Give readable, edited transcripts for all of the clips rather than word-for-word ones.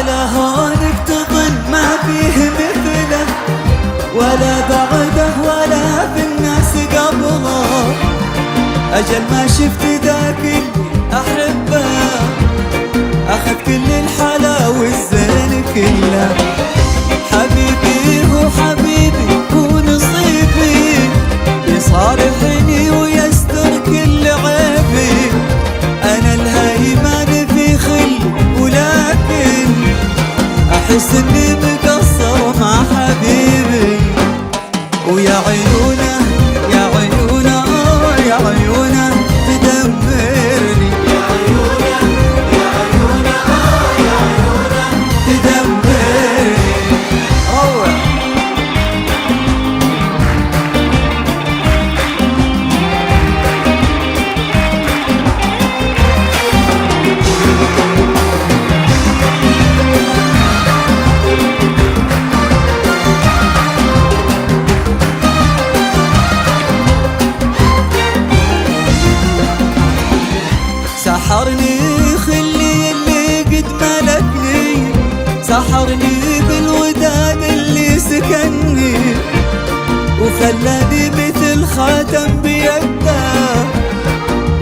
على هونك تظن ما فيه مثله، ولا بعده ولا في الناس قبله. أجل ما شفت ذاك اللي أحبه، أخذ كل الحلا والزين كله. حبيبي هو حبيبي هو نصيبي، يصارحني ويستر كل عيبي. أنا الهيمان في خلي ولكن أحس إني مقصر مع حبيبي. ويا عيونه يا عيونه يا عيونه تدمرني، يا عيونه يا عيونه يا عيونه تدمرني. روح سحرني خلي اللي قد ملكني، سحرني بالوداد اللي سكني، وخلاني مثل خاتم بيده،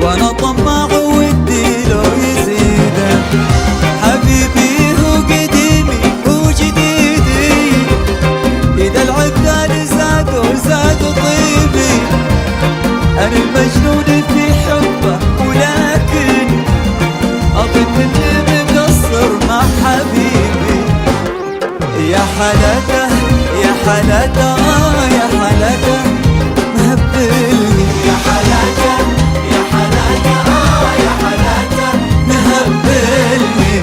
وانا طماع ودي لو يزيده. حبيبي هو قديمي هو جديدي، اذا العبدان زاد طيبي. انا المجنون في حبه ولكن أظن إني مقصر مع حبيبي. يا حلاته يا حلاته يا حلاته مهبلني، يا حلاته يا حلاته يا حلاته مهبلني.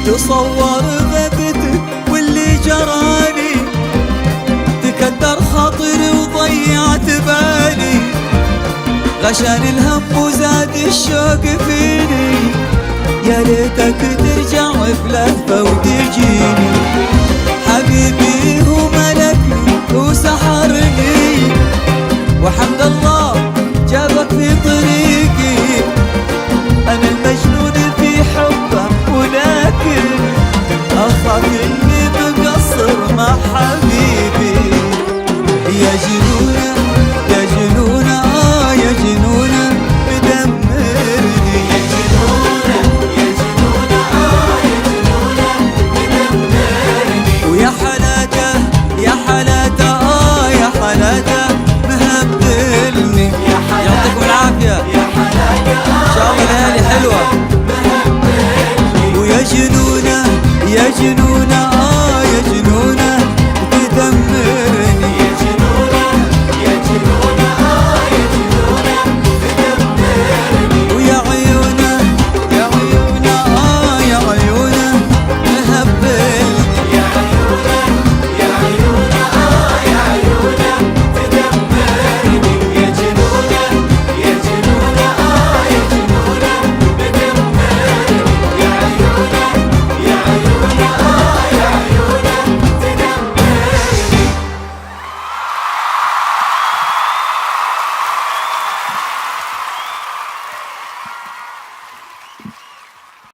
تصور غبتك واللي جرالي، تكدر خاطري وضيعت بالي. غشان الهم وزاد الشوق فيني، يا ليتك ترجع بلهفة وتجيني. حبيبي هو ملكني وسحرني، وحمد الله جابك في طريقي.